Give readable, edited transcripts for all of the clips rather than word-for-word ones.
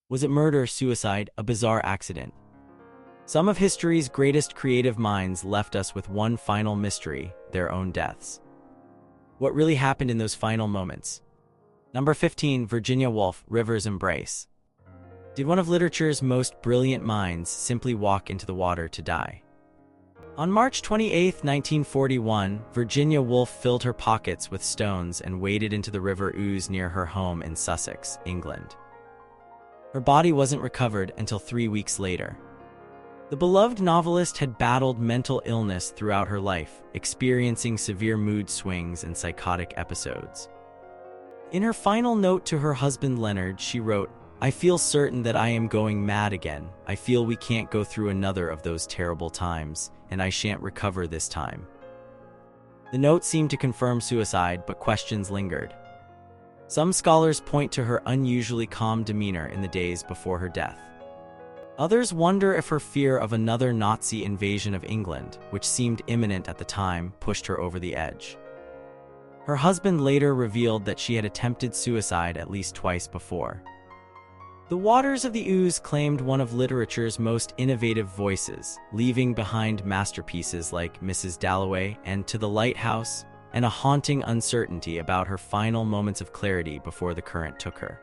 Was it murder, suicide, a bizarre accident? Some of history's greatest creative minds left us with one final mystery: their own deaths. What really happened in those final moments? Number 15. Virginia Woolf, River's Embrace. Did one of literature's most brilliant minds simply walk into the water to die? On March 28, 1941, Virginia Woolf filled her pockets with stones and waded into the River Ouse near her home in Sussex, England. Her body wasn't recovered until 3 weeks later. The beloved novelist had battled mental illness throughout her life, experiencing severe mood swings and psychotic episodes. In her final note to her husband Leonard, she wrote, "I feel certain that I am going mad again. I feel we can't go through another of those terrible times, and I shan't recover this time." The note seemed to confirm suicide, but questions lingered. Some scholars point to her unusually calm demeanor in the days before her death. Others wonder if her fear of another Nazi invasion of England, which seemed imminent at the time, pushed her over the edge. Her husband later revealed that she had attempted suicide at least twice before. The waters of the Ouse claimed one of literature's most innovative voices, leaving behind masterpieces like Mrs. Dalloway and To the Lighthouse, and a haunting uncertainty about her final moments of clarity before the current took her.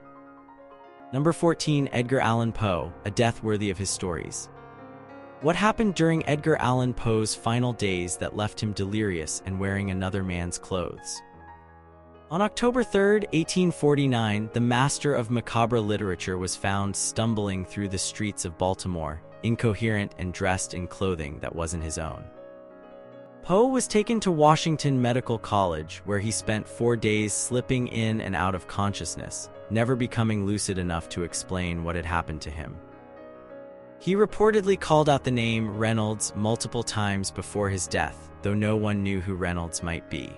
Number 14. Edgar Allan Poe, a death worthy of his stories. What happened during Edgar Allan Poe's final days that left him delirious and wearing another man's clothes? On October 3, 1849, the master of macabre literature was found stumbling through the streets of Baltimore, incoherent and dressed in clothing that wasn't his own. Poe was taken to Washington Medical College, where he spent 4 days slipping in and out of consciousness, never becoming lucid enough to explain what had happened to him. He reportedly called out the name Reynolds multiple times before his death, though no one knew who Reynolds might be.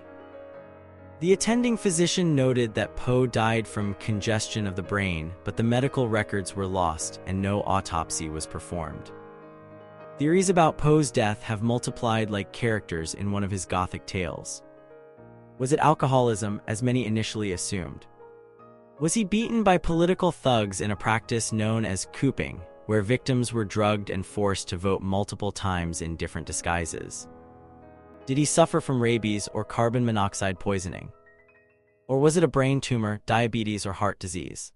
The attending physician noted that Poe died from congestion of the brain, but the medical records were lost and no autopsy was performed. Theories about Poe's death have multiplied like characters in one of his Gothic tales. Was it alcoholism, as many initially assumed? Was he beaten by political thugs in a practice known as cooping, where victims were drugged and forced to vote multiple times in different disguises? Did he suffer from rabies or carbon monoxide poisoning? Or was it a brain tumor, diabetes, or heart disease?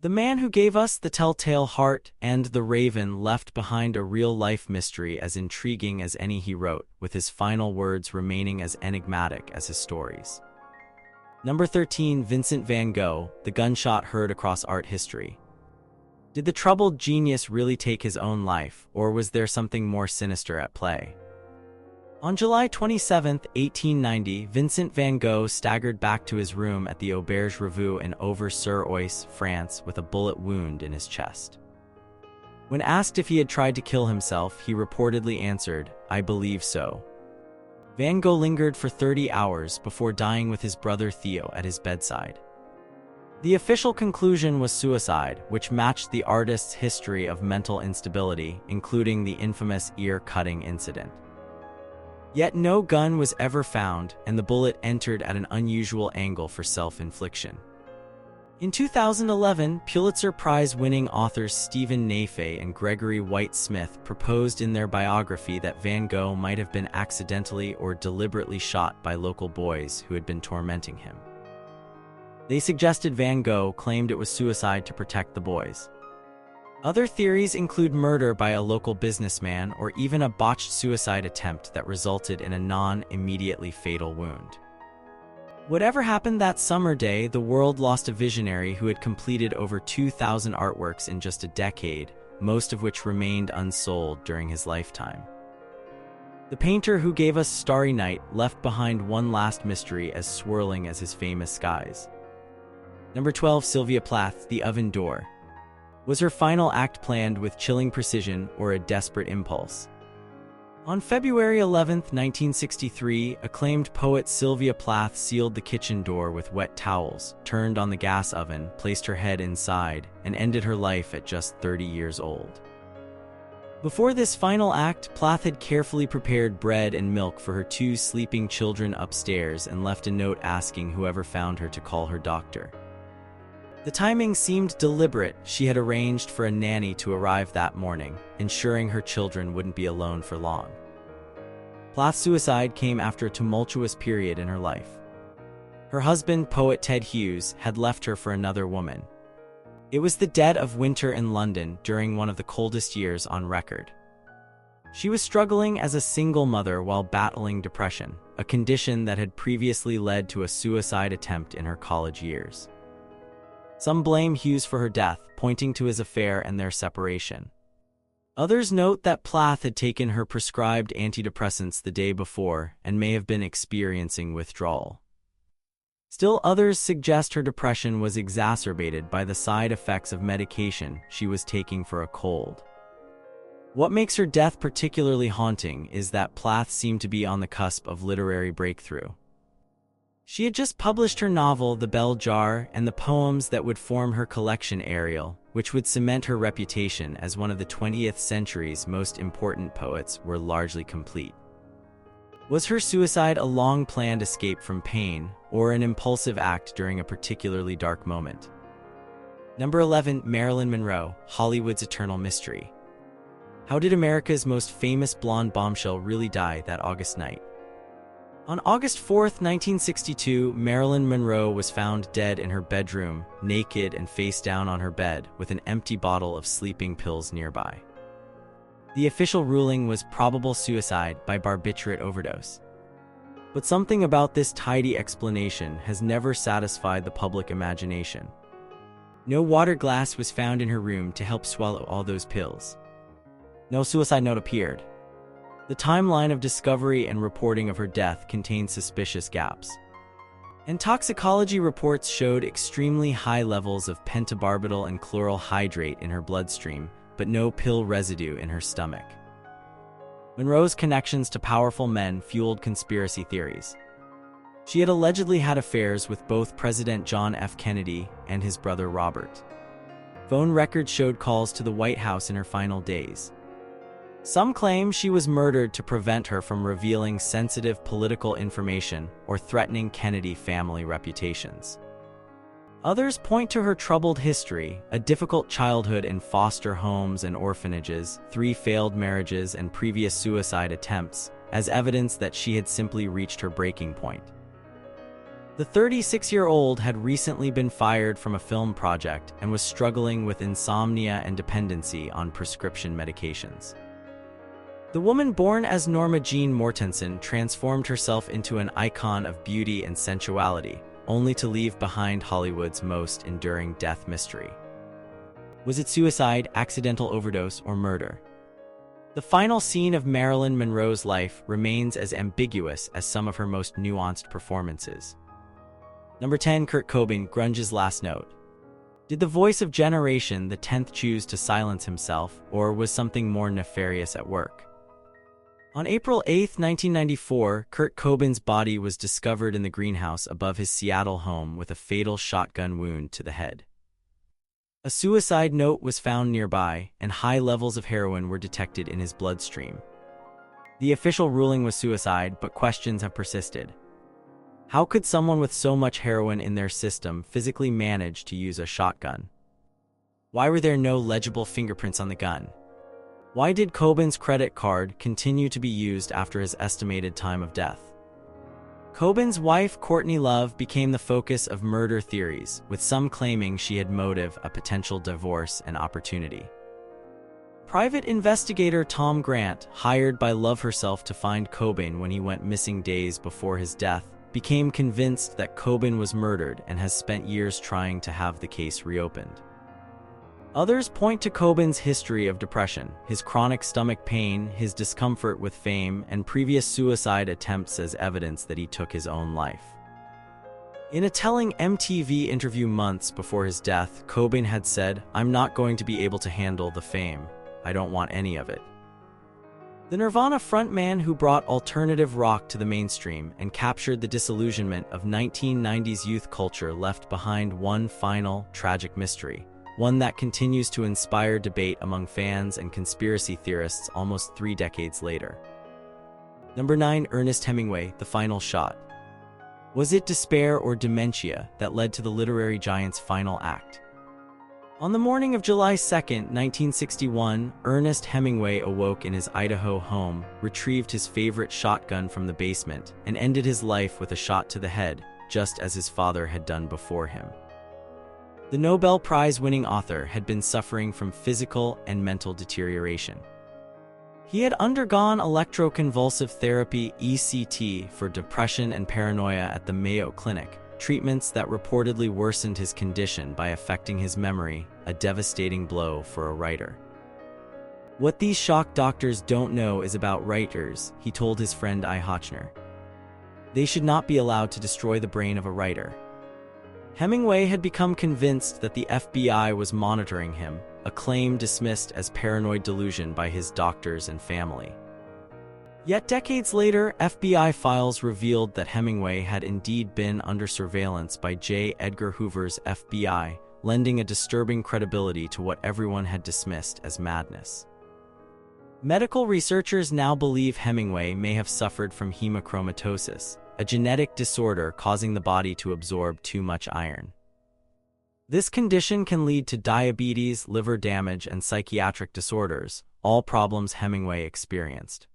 The man who gave us The Telltale Heart and The Raven left behind a real-life mystery as intriguing as any he wrote, with his final words remaining as enigmatic as his stories. Number 13. Vincent van Gogh, the gunshot heard across art history. Did the troubled genius really take his own life, or was there something more sinister at play? On July 27, 1890, Vincent van Gogh staggered back to his room at the Auberge Revue in Auvers-sur-Oise, France, with a bullet wound in his chest. When asked if he had tried to kill himself, he reportedly answered, "I believe so." Van Gogh lingered for 30 hours before dying with his brother Theo at his bedside. The official conclusion was suicide, which matched the artist's history of mental instability, including the infamous ear-cutting incident. Yet no gun was ever found, and the bullet entered at an unusual angle for self-infliction. In 2011, Pulitzer Prize-winning authors Stephen Nafay and Gregory White Smith proposed in their biography that Van Gogh might have been accidentally or deliberately shot by local boys who had been tormenting him. They suggested Van Gogh claimed it was suicide to protect the boys. Other theories include murder by a local businessman or even a botched suicide attempt that resulted in a non-immediately fatal wound. Whatever happened that summer day, the world lost a visionary who had completed over 2,000 artworks in just a decade, most of which remained unsold during his lifetime. The painter who gave us Starry Night left behind one last mystery as swirling as his famous skies. Number 12. Sylvia Plath, The Oven Door. Was her final act planned with chilling precision or a desperate impulse? On February 11, 1963, acclaimed poet Sylvia Plath sealed the kitchen door with wet towels, turned on the gas oven, placed her head inside, and ended her life at just 30 years old. Before this final act, Plath had carefully prepared bread and milk for her 2 sleeping children upstairs and left a note asking whoever found her to call her doctor. The timing seemed deliberate. She had arranged for a nanny to arrive that morning, ensuring her children wouldn't be alone for long. Plath's suicide came after a tumultuous period in her life. Her husband, poet Ted Hughes, had left her for another woman. It was the dead of winter in London during one of the coldest years on record. She was struggling as a single mother while battling depression, a condition that had previously led to a suicide attempt in her college years. Some blame Hughes for her death, pointing to his affair and their separation. Others note that Plath had taken her prescribed antidepressants the day before and may have been experiencing withdrawal. Still others suggest her depression was exacerbated by the side effects of medication she was taking for a cold. What makes her death particularly haunting is that Plath seemed to be on the cusp of literary breakthrough. She had just published her novel The Bell Jar, and the poems that would form her collection Ariel, which would cement her reputation as one of the 20th century's most important poets, were largely complete. Was her suicide a long-planned escape from pain, or an impulsive act during a particularly dark moment? Number 11. Marilyn Monroe, Hollywood's eternal mystery. How did America's most famous blonde bombshell really die that August night? On August 4, 1962, Marilyn Monroe was found dead in her bedroom, naked and face down on her bed, with an empty bottle of sleeping pills nearby. The official ruling was probable suicide by barbiturate overdose. But something about this tidy explanation has never satisfied the public imagination. No water glass was found in her room to help swallow all those pills. No suicide note appeared. The timeline of discovery and reporting of her death contained suspicious gaps. And toxicology reports showed extremely high levels of pentobarbital and chloral hydrate in her bloodstream, but no pill residue in her stomach. Monroe's connections to powerful men fueled conspiracy theories. She had allegedly had affairs with both President John F. Kennedy and his brother Robert. Phone records showed calls to the White House in her final days. Some claim she was murdered to prevent her from revealing sensitive political information or threatening Kennedy family reputations. Others point to her troubled history, a difficult childhood in foster homes and orphanages, 3 failed marriages, and previous suicide attempts, as evidence that she had simply reached her breaking point. The 36-year-old had recently been fired from a film project and was struggling with insomnia and dependency on prescription medications. The woman born as Norma Jean Mortensen transformed herself into an icon of beauty and sensuality, only to leave behind Hollywood's most enduring death mystery. Was it suicide, accidental overdose, or murder? The final scene of Marilyn Monroe's life remains as ambiguous as some of her most nuanced performances. Number 10. Kurt Cobain, grunge's last note. Did the voice of generation, the 10th, choose to silence himself, or was something more nefarious at work? On April 8, 1994, Kurt Cobain's body was discovered in the greenhouse above his Seattle home with a fatal shotgun wound to the head. A suicide note was found nearby, and high levels of heroin were detected in his bloodstream. The official ruling was suicide, but questions have persisted. How could someone with so much heroin in their system physically manage to use a shotgun? Why were there no legible fingerprints on the gun? Why did Cobain's credit card continue to be used after his estimated time of death? Cobain's wife, Courtney Love, became the focus of murder theories, with some claiming she had motive, a potential divorce, and opportunity. Private investigator Tom Grant, hired by Love herself to find Cobain when he went missing days before his death, became convinced that Cobain was murdered and has spent years trying to have the case reopened. Others point to Cobain's history of depression, his chronic stomach pain, his discomfort with fame, and previous suicide attempts as evidence that he took his own life. In a telling MTV interview months before his death, Cobain had said, "I'm not going to be able to handle the fame. I don't want any of it." The Nirvana frontman who brought alternative rock to the mainstream and captured the disillusionment of 1990s youth culture left behind one final, tragic mystery. One that continues to inspire debate among fans and conspiracy theorists almost 3 decades later. Number 9. Ernest Hemingway, The Final Shot. Was it despair or dementia that led to the literary giant's final act? On the morning of July 2, 1961, Ernest Hemingway awoke in his Idaho home, retrieved his favorite shotgun from the basement, and ended his life with a shot to the head, just as his father had done before him. The Nobel Prize-winning author had been suffering from physical and mental deterioration. He had undergone electroconvulsive therapy (ECT) for depression and paranoia at the Mayo Clinic, treatments that reportedly worsened his condition by affecting his memory, a devastating blow for a writer. "What these shock doctors don't know is about writers," he told his friend I. Hochner. "They should not be allowed to destroy the brain of a writer." Hemingway had become convinced that the FBI was monitoring him, a claim dismissed as paranoid delusion by his doctors and family. Yet decades later, FBI files revealed that Hemingway had indeed been under surveillance by J. Edgar Hoover's FBI, lending a disturbing credibility to what everyone had dismissed as madness. Medical researchers now believe Hemingway may have suffered from hemochromatosis, a genetic disorder causing the body to absorb too much iron. This condition can lead to diabetes, liver damage, and psychiatric disorders, all problems Hemingway experienced.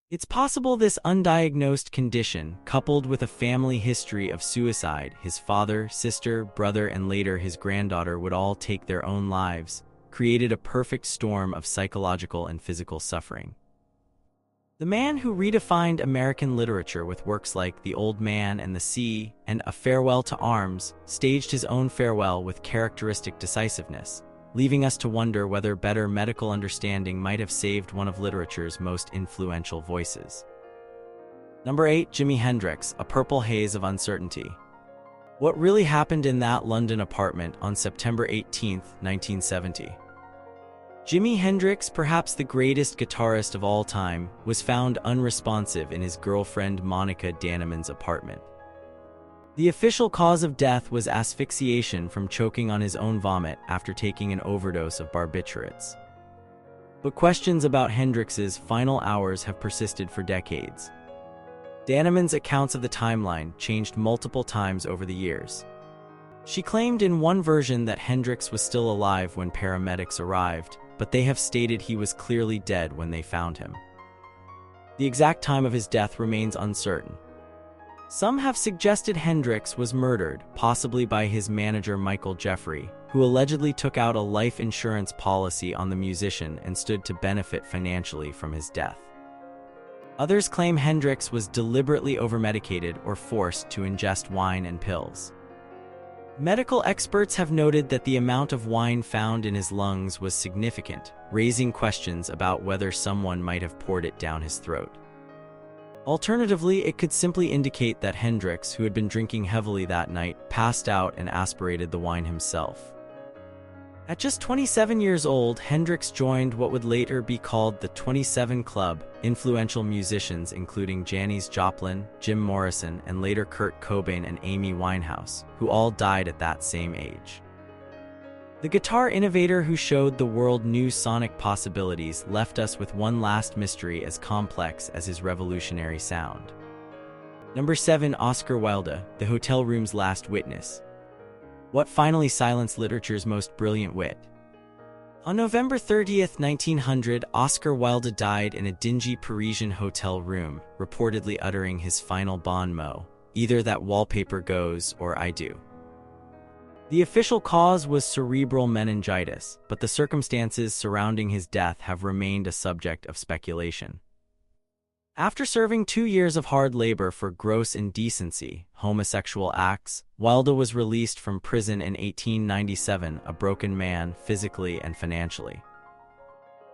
It's possible this undiagnosed condition, coupled with a family history of suicide, his father, sister, brother, and later his granddaughter would all take their own lives, created a perfect storm of psychological and physical suffering. The man who redefined American literature with works like The Old Man and the Sea and A Farewell to Arms staged his own farewell with characteristic decisiveness, leaving us to wonder whether better medical understanding might have saved one of literature's most influential voices. Number 8. Jimi Hendrix, A Purple Haze of Uncertainty. What really happened in that London apartment on September 18, 1970? Jimi Hendrix, perhaps the greatest guitarist of all time, was found unresponsive in his girlfriend Monica Dannemann's apartment. The official cause of death was asphyxiation from choking on his own vomit after taking an overdose of barbiturates. But questions about Hendrix's final hours have persisted for decades. Dannemann's accounts of the timeline changed multiple times over the years. She claimed in one version that Hendrix was still alive when paramedics arrived, but they have stated he was clearly dead when they found him. The exact time of his death remains uncertain. Some have suggested Hendrix was murdered, possibly by his manager Michael Jeffrey, who allegedly took out a life insurance policy on the musician and stood to benefit financially from his death. Others claim Hendrix was deliberately overmedicated or forced to ingest wine and pills. Medical experts have noted that the amount of wine found in his lungs was significant, raising questions about whether someone might have poured it down his throat. Alternatively, it could simply indicate that Hendrix, who had been drinking heavily that night, passed out and aspirated the wine himself. At just 27 years old, Hendrix joined what would later be called the 27 Club, influential musicians including Janis Joplin, Jim Morrison, and later Kurt Cobain and Amy Winehouse, who all died at that same age. The guitar innovator who showed the world new sonic possibilities left us with one last mystery as complex as his revolutionary sound. Number 7. Oscar Wilde, The Hotel Room's Last Witness. What finally silenced literature's most brilliant wit? On November 30, 1900, Oscar Wilde died in a dingy Parisian hotel room, reportedly uttering his final bon mot, "Either that wallpaper goes or I do." The official cause was cerebral meningitis, but the circumstances surrounding his death have remained a subject of speculation. After serving 2 years of hard labor for gross indecency, homosexual acts, Wilde was released from prison in 1897, a broken man physically and financially.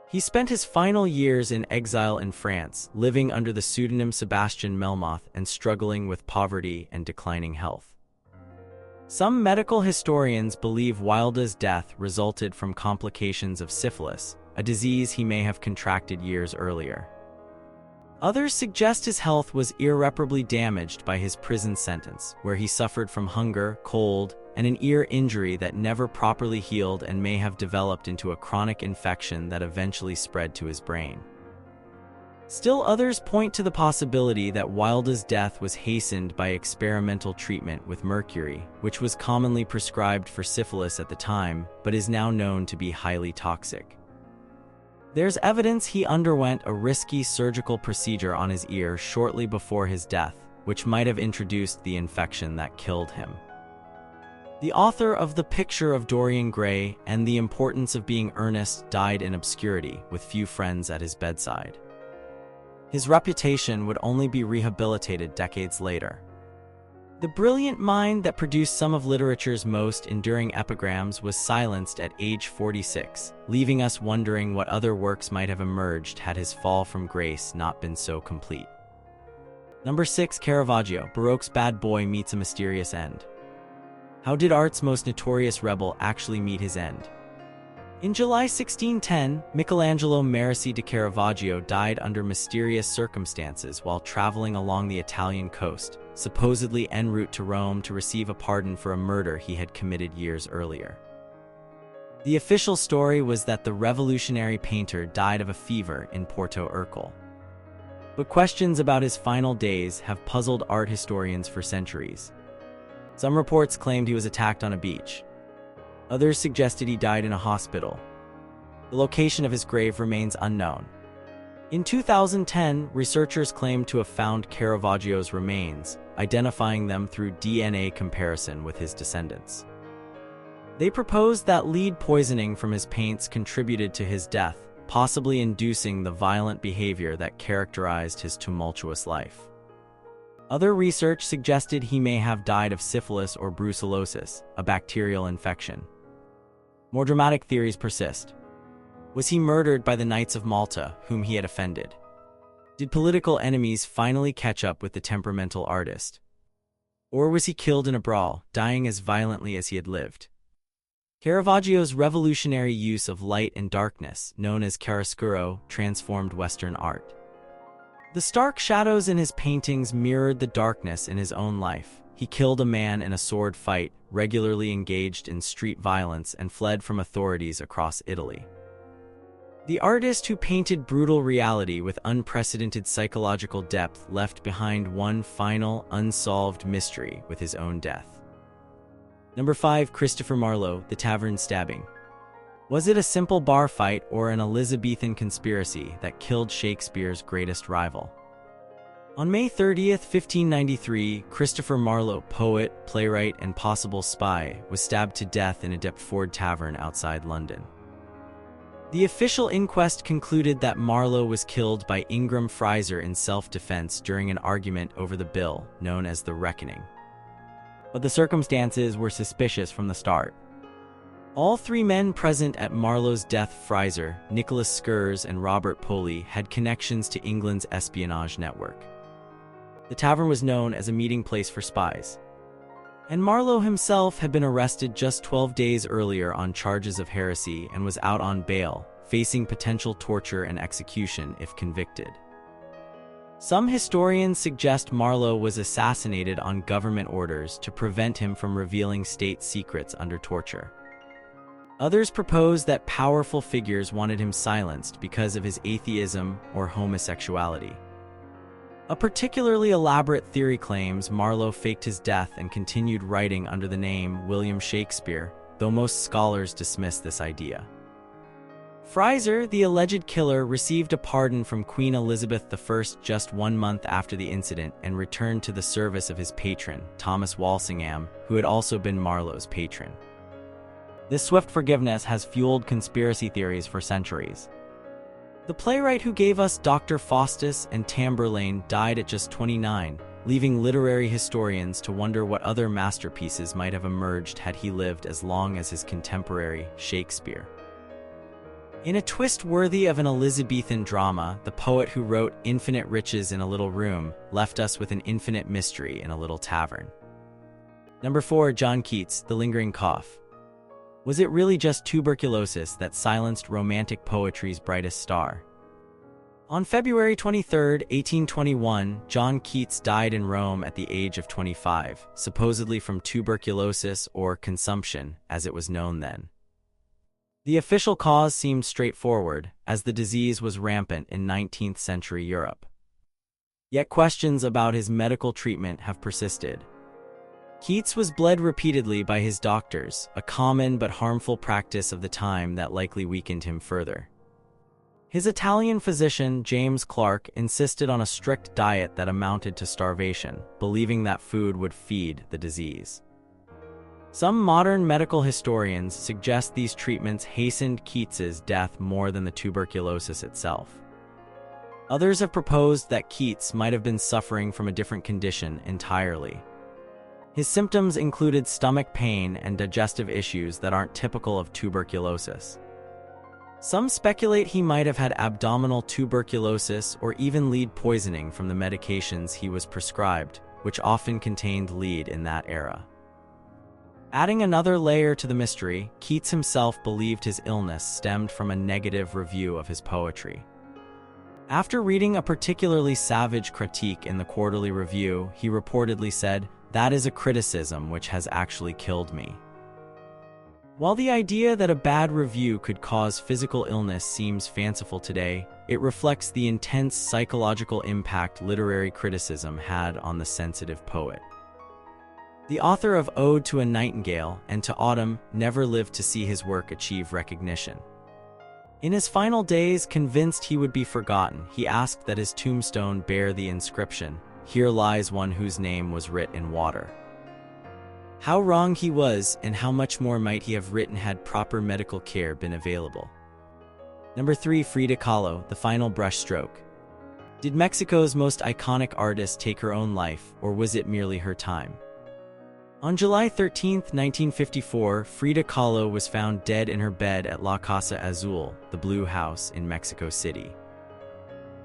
He spent his final years in exile in France, living under the pseudonym Sebastian Melmoth and struggling with poverty and declining health. Some medical historians believe Wilde's death resulted from complications of syphilis, a disease he may have contracted years earlier. Others suggest his health was irreparably damaged by his prison sentence, where he suffered from hunger, cold, and an ear injury that never properly healed and may have developed into a chronic infection that eventually spread to his brain. Still others point to the possibility that Wilde's death was hastened by experimental treatment with mercury, which was commonly prescribed for syphilis at the time, but is now known to be highly toxic. There's evidence he underwent a risky surgical procedure on his ear shortly before his death, which might have introduced the infection that killed him. The author of The Picture of Dorian Gray and The Importance of Being Earnest died in obscurity, with few friends at his bedside. His reputation would only be rehabilitated decades later. The brilliant mind that produced some of literature's most enduring epigrams was silenced at age 46, leaving us wondering what other works might have emerged had his fall from grace not been so complete. Number 6. Caravaggio, Baroque's bad boy meets a mysterious end. How did art's most notorious rebel actually meet his end? In July 1610, Michelangelo Merisi di Caravaggio died under mysterious circumstances while traveling along the Italian coast, supposedly en route to Rome to receive a pardon for a murder he had committed years earlier. The official story was that the revolutionary painter died of a fever in Porto Ercole. But questions about his final days have puzzled art historians for centuries. Some reports claimed he was attacked on a beach. Others suggested he died in a hospital. The location of his grave remains unknown. In 2010, researchers claimed to have found Caravaggio's remains, identifying them through DNA comparison with his descendants. They proposed that lead poisoning from his paints contributed to his death, possibly inducing the violent behavior that characterized his tumultuous life. Other research suggested he may have died of syphilis or brucellosis, a bacterial infection. More dramatic theories persist. Was he murdered by the Knights of Malta, whom he had offended? Did political enemies finally catch up with the temperamental artist? Or was he killed in a brawl, dying as violently as he had lived? Caravaggio's revolutionary use of light and darkness, known as chiaroscuro, transformed Western art. The stark shadows in his paintings mirrored the darkness in his own life. He killed a man in a sword fight, regularly engaged in street violence, and fled from authorities across Italy. The artist who painted brutal reality with unprecedented psychological depth left behind one final, unsolved mystery with his own death. Number 5. Christopher Marlowe, The Tavern Stabbing. Was it a simple bar fight or an Elizabethan conspiracy that killed Shakespeare's greatest rival? On May 30, 1593, Christopher Marlowe, poet, playwright, and possible spy, was stabbed to death in a Deptford tavern outside London. The official inquest concluded that Marlowe was killed by Ingram Fraser in self-defense during an argument over the bill known as the Reckoning. But the circumstances were suspicious from the start. All three men present at Marlowe's death, Fraser, Nicholas Scurrs, and Robert Poley, had connections to England's espionage network. The tavern was known as a meeting place for spies. And Marlowe himself had been arrested just 12 days earlier on charges of heresy and was out on bail, facing potential torture and execution if convicted. Some historians suggest Marlowe was assassinated on government orders to prevent him from revealing state secrets under torture. Others propose that powerful figures wanted him silenced because of his atheism or homosexuality. A particularly elaborate theory claims Marlowe faked his death and continued writing under the name William Shakespeare, though most scholars dismiss this idea. Fraser, the alleged killer, received a pardon from Queen Elizabeth I just 1 month after the incident and returned to the service of his patron, Thomas Walsingham, who had also been Marlowe's patron. This swift forgiveness has fueled conspiracy theories for centuries. The playwright who gave us Dr. Faustus and Tamburlaine died at just 29, leaving literary historians to wonder what other masterpieces might have emerged had he lived as long as his contemporary, Shakespeare. In a twist worthy of an Elizabethan drama, the poet who wrote Infinite Riches in a Little Room left us with an infinite mystery in a little tavern. Number 4. John Keats, The Lingering Cough. Was it really just tuberculosis that silenced Romantic poetry's brightest star? On February 23, 1821, John Keats died in Rome at the age of 25, supposedly from tuberculosis or consumption, as it was known then. The official cause seemed straightforward, as the disease was rampant in 19th century Europe. Yet questions about his medical treatment have persisted. Keats was bled repeatedly by his doctors, a common but harmful practice of the time that likely weakened him further. His Italian physician, James Clark, insisted on a strict diet that amounted to starvation, believing that food would feed the disease. Some modern medical historians suggest these treatments hastened Keats's death more than the tuberculosis itself. Others have proposed that Keats might have been suffering from a different condition entirely. His symptoms included stomach pain and digestive issues that aren't typical of tuberculosis. Some speculate he might have had abdominal tuberculosis or even lead poisoning from the medications he was prescribed, which often contained lead in that era. Adding another layer to the mystery, Keats himself believed his illness stemmed from a negative review of his poetry. After reading a particularly savage critique in the Quarterly Review, he reportedly said, "That is a criticism which has actually killed me." While the idea that a bad review could cause physical illness seems fanciful today, it reflects the intense psychological impact literary criticism had on the sensitive poet. The author of Ode to a Nightingale and to Autumn never lived to see his work achieve recognition. In his final days, convinced he would be forgotten, he asked that his tombstone bear the inscription, "Here lies one whose name was writ in water." How wrong he was, and how much more might he have written had proper medical care been available. Number 3. Frida Kahlo, The Final Brushstroke. Did Mexico's most iconic artist take her own life, or was it merely her time? On July 13, 1954, Frida Kahlo was found dead in her bed at La Casa Azul, the Blue House in Mexico City.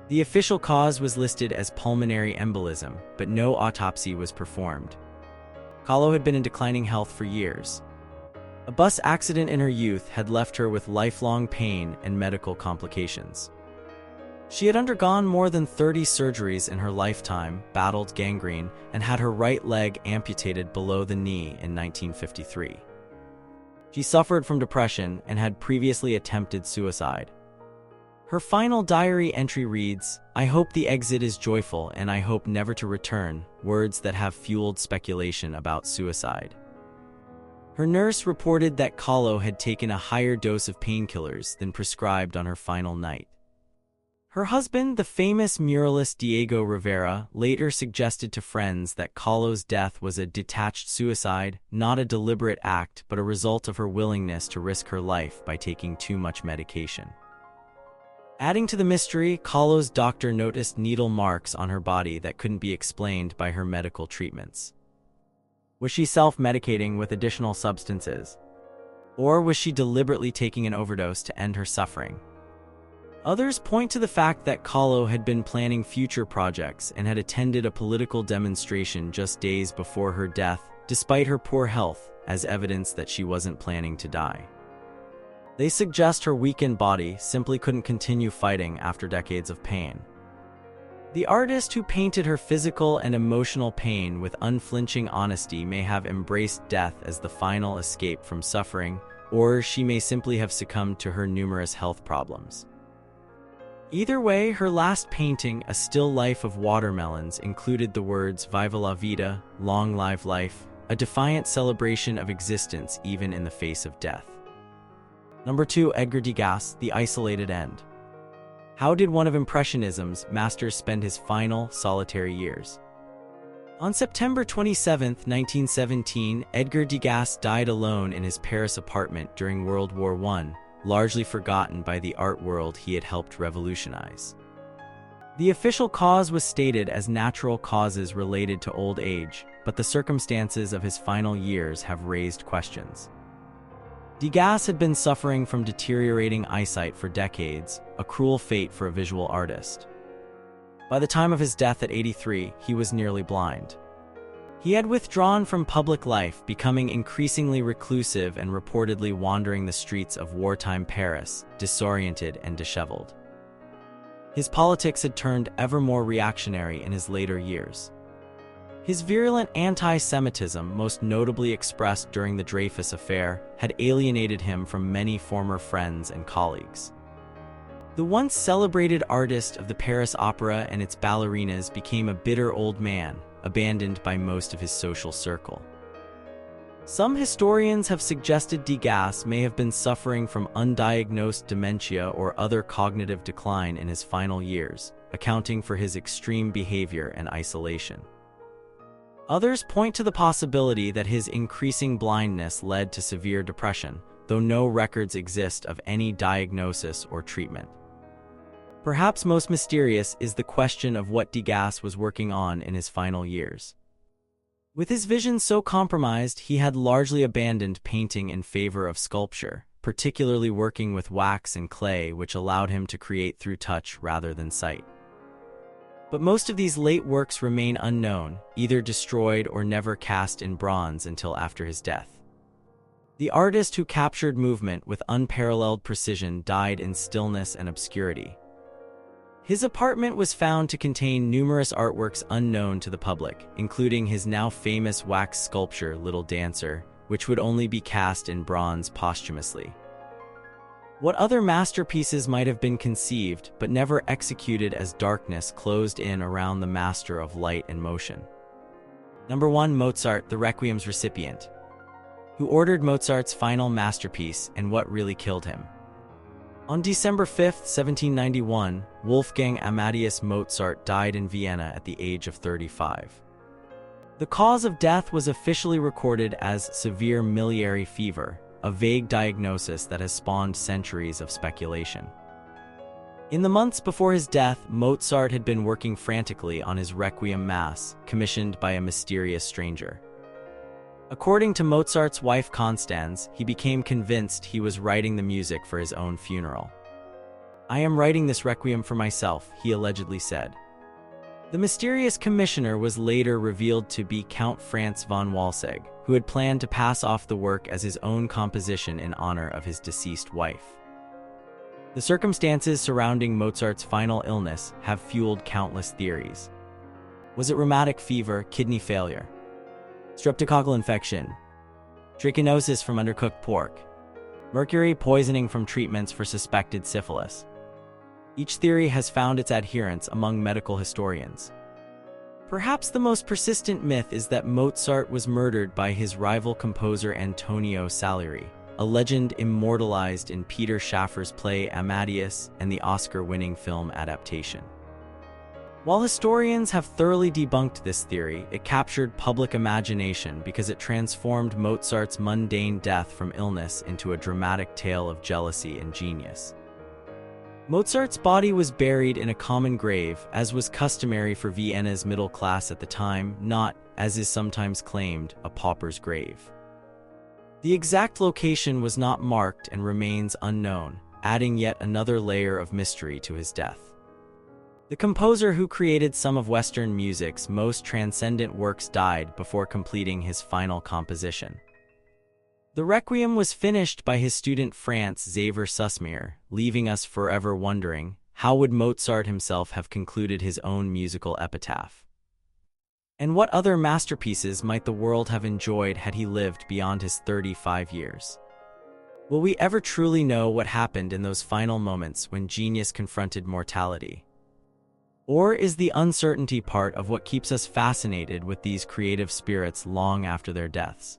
The official cause was listed as pulmonary embolism, but no autopsy was performed. Kahlo had been in declining health for years. A bus accident in her youth had left her with lifelong pain and medical complications. She had undergone more than 30 surgeries in her lifetime, battled gangrene, and had her right leg amputated below the knee in 1953. She suffered from depression and had previously attempted suicide. Her final diary entry reads, "I hope the exit is joyful and I hope never to return," words that have fueled speculation about suicide. Her nurse reported that Kahlo had taken a higher dose of painkillers than prescribed on her final night. Her husband, the famous muralist Diego Rivera, later suggested to friends that Kahlo's death was a detached suicide, not a deliberate act, but a result of her willingness to risk her life by taking too much medication. Adding to the mystery, Kahlo's doctor noticed needle marks on her body that couldn't be explained by her medical treatments. Was she self-medicating with additional substances? Or was she deliberately taking an overdose to end her suffering? Others point to the fact that Kahlo had been planning future projects and had attended a political demonstration just days before her death, despite her poor health, as evidence that she wasn't planning to die. They suggest her weakened body simply couldn't continue fighting after decades of pain. The artist who painted her physical and emotional pain with unflinching honesty may have embraced death as the final escape from suffering, or she may simply have succumbed to her numerous health problems. Either way, her last painting, A Still Life of Watermelons, included the words "Viva la vida," long live life, a defiant celebration of existence even in the face of death. Number 2. Edgar Degas, The Isolated End. How did one of Impressionism's masters spend his final, solitary years? On September 27, 1917, Edgar Degas died alone in his Paris apartment during World War I, largely forgotten by the art world he had helped revolutionize. The official cause was stated as natural causes related to old age, but the circumstances of his final years have raised questions. Degas had been suffering from deteriorating eyesight for decades, a cruel fate for a visual artist. By the time of his death at 83, he was nearly blind. He had withdrawn from public life, becoming increasingly reclusive and reportedly wandering the streets of wartime Paris, disoriented and disheveled. His politics had turned ever more reactionary in his later years. His virulent anti-Semitism, most notably expressed during the Dreyfus Affair, had alienated him from many former friends and colleagues. The once celebrated artist of the Paris Opera and its ballerinas became a bitter old man, abandoned by most of his social circle. Some historians have suggested Degas may have been suffering from undiagnosed dementia or other cognitive decline in his final years, accounting for his extreme behavior and isolation. Others point to the possibility that his increasing blindness led to severe depression, though no records exist of any diagnosis or treatment. Perhaps most mysterious is the question of what Degas was working on in his final years. With his vision so compromised, he had largely abandoned painting in favor of sculpture, particularly working with wax and clay, which allowed him to create through touch rather than sight. But most of these late works remain unknown, either destroyed or never cast in bronze until after his death. The artist who captured movement with unparalleled precision died in stillness and obscurity. His apartment was found to contain numerous artworks unknown to the public, including his now famous wax sculpture Little Dancer, which would only be cast in bronze posthumously. What other masterpieces might have been conceived but never executed as darkness closed in around the master of light and motion? Number 1. Mozart, the Requiem's recipient. Who ordered Mozart's final masterpiece and what really killed him? On December 5, 1791, Wolfgang Amadeus Mozart died in Vienna at the age of 35. The cause of death was officially recorded as severe miliary fever, a vague diagnosis that has spawned centuries of speculation. In the months before his death, Mozart had been working frantically on his Requiem Mass, commissioned by a mysterious stranger. According to Mozart's wife Constanze, he became convinced he was writing the music for his own funeral. "I am writing this requiem for myself," he allegedly said. The mysterious commissioner was later revealed to be Count Franz von Walsegg, who had planned to pass off the work as his own composition in honor of his deceased wife. The circumstances surrounding Mozart's final illness have fueled countless theories. Was it rheumatic fever, kidney failure, streptococcal infection, trichinosis from undercooked pork, mercury poisoning from treatments for suspected syphilis? Each theory has found its adherents among medical historians. Perhaps the most persistent myth is that Mozart was murdered by his rival composer Antonio Salieri, a legend immortalized in Peter Schaffer's play Amadeus and the Oscar-winning film adaptation. While historians have thoroughly debunked this theory, it captured public imagination because it transformed Mozart's mundane death from illness into a dramatic tale of jealousy and genius. Mozart's body was buried in a common grave, as was customary for Vienna's middle class at the time, not, as is sometimes claimed, a pauper's grave. The exact location was not marked and remains unknown, adding yet another layer of mystery to his death. The composer who created some of Western music's most transcendent works died before completing his final composition. The Requiem was finished by his student Franz Xaver Sussmayer, leaving us forever wondering, how would Mozart himself have concluded his own musical epitaph? And what other masterpieces might the world have enjoyed had he lived beyond his 35 years? Will we ever truly know what happened in those final moments when genius confronted mortality? Or is the uncertainty part of what keeps us fascinated with these creative spirits long after their deaths?